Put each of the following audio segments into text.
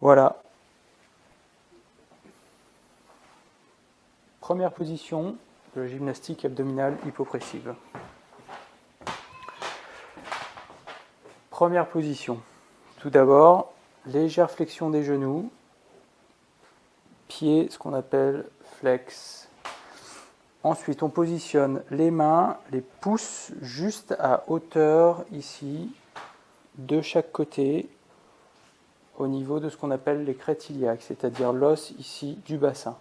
Voilà. Première position de la gymnastique abdominale hypopressive. Première position. Tout d'abord, légère flexion des genoux. Pied, ce qu'on appelle flex. Ensuite, on positionne les mains, les pouces juste à hauteur ici, de chaque côté, au niveau de ce qu'on appelle les crêtes iliaques, c'est-à-dire l'os ici du bassin.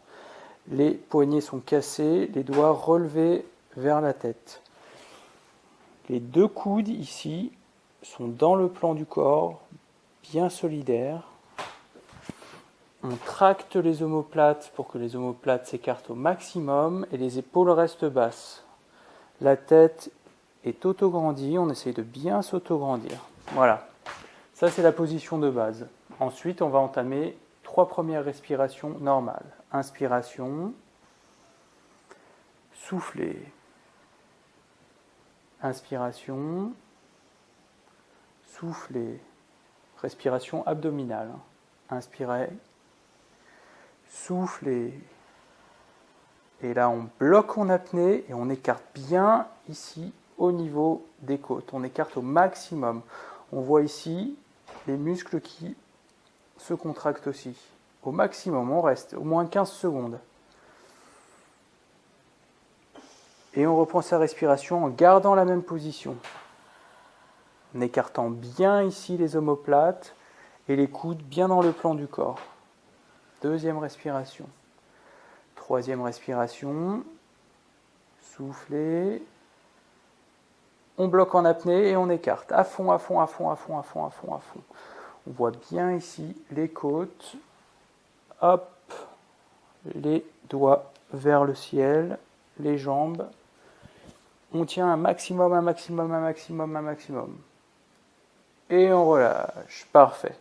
Les poignets sont cassés, les doigts relevés vers la tête. Les deux coudes ici sont dans le plan du corps, bien solidaires. On tracte les omoplates pour que les omoplates s'écartent au maximum et les épaules restent basses. La tête est autograndie, on essaye de bien s'autograndir. Voilà, ça c'est la position de base. Ensuite, on va entamer 3 premières respirations normales. Inspiration, souffler. Inspiration, souffler. Respiration abdominale. Inspirez. Souffler. Et là, on bloque en apnée et on écarte bien ici au niveau des côtes. On écarte au maximum. On voit ici les muscles qui se contractent aussi. Au maximum, on reste au moins 15 secondes. Et on reprend sa respiration en gardant la même position. En écartant bien ici les omoplates et les coudes bien dans le plan du corps. Deuxième respiration. Troisième respiration. Soufflez. On bloque en apnée et on écarte. À fond, à fond, à fond, à fond, à fond, à fond, à fond. On voit bien ici les côtes. Hop. Les doigts vers le ciel. Les jambes. On tient un maximum, un maximum, un maximum, un maximum. Et on relâche. Parfait.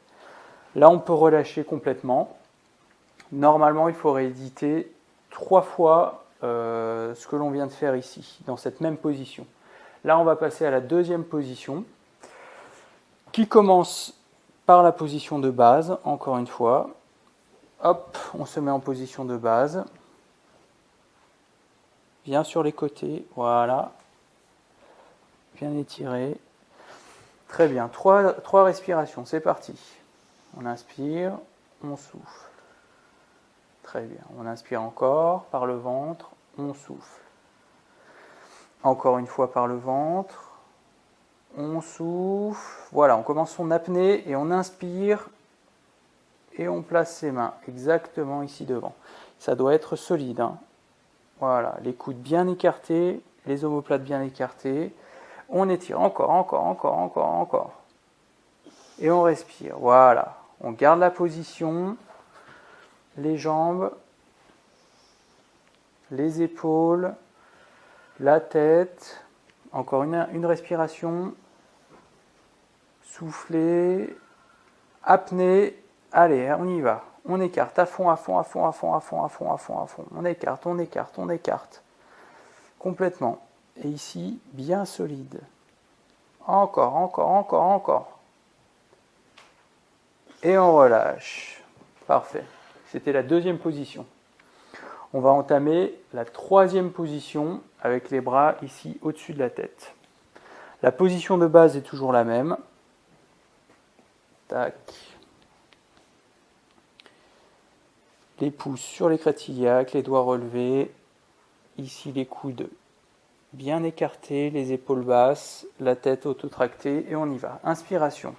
Là, on peut relâcher complètement. Normalement, il faut rééditer 3 fois ce que l'on vient de faire ici, dans cette même position. Là, on va passer à la deuxième position, qui commence par la position de base, encore une fois. Hop, on se met en position de base. Bien sur les côtés, voilà. Bien étiré. Très bien, 3 respirations, c'est parti. On inspire, on souffle. Très bien, on inspire encore par le ventre, on souffle. Encore une fois par le ventre, on souffle. Voilà, on commence son apnée et on inspire et on place ses mains exactement ici devant. Ça doit être solide, hein. Voilà, les coudes bien écartés, les omoplates bien écartés. On étire encore, encore, encore, encore, encore. Et on respire, voilà. On garde la position, les jambes, les épaules, la tête. Encore une respiration. Souffler, apnée. Allez, on y va. On écarte à fond, à fond, à fond, à fond, à fond, à fond, à fond, à fond. On écarte, on écarte, on écarte. Complètement. Et ici, bien solide. Encore, encore, encore, encore. Et on relâche. Parfait. C'était la deuxième position. On va entamer la troisième position avec les bras ici au-dessus de la tête. La position de base est toujours la même. Tac. Les pouces sur les crêtes iliaques, les doigts relevés. Ici les coudes bien écartés, les épaules basses, la tête auto-tractée et on y va. Inspiration.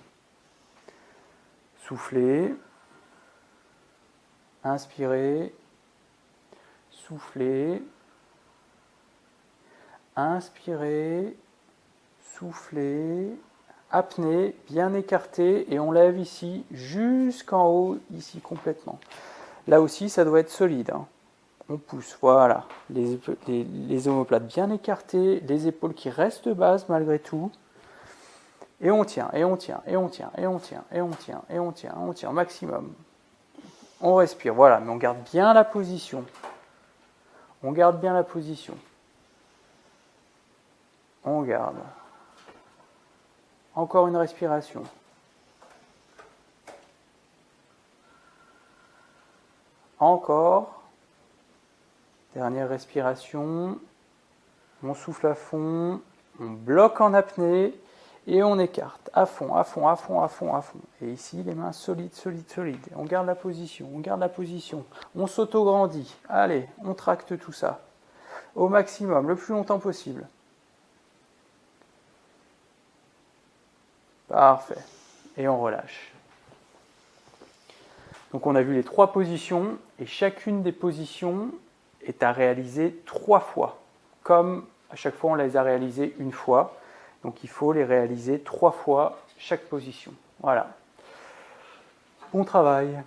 Soufflez. Inspirez. Soufflez. Inspirez. Soufflez. Apnée, bien écartée et on lève ici jusqu'en haut, ici complètement. Là aussi, ça doit être solide, hein. On pousse, voilà. Les omoplates bien écartées, les épaules qui restent basses malgré tout. Et on tient, et on tient, et on tient, et on tient, et on tient, et on tient, on tient au maximum. On respire, voilà, mais on garde bien la position. On garde bien la position. On garde. Encore une respiration. Encore. Dernière respiration. On souffle à fond. On bloque en apnée. Et on écarte à fond, à fond, à fond, à fond, à fond. Et ici, les mains solides, solides, solides. On garde la position, on garde la position. On s'auto-grandit. Allez, on tracte tout ça. Au maximum, le plus longtemps possible. Parfait. Et on relâche. Donc on a vu les 3 positions. Et chacune des positions est à réaliser 3 fois. Comme à chaque fois, on les a réalisées une fois. Donc il faut les réaliser 3 fois chaque position. Voilà. Bon travail.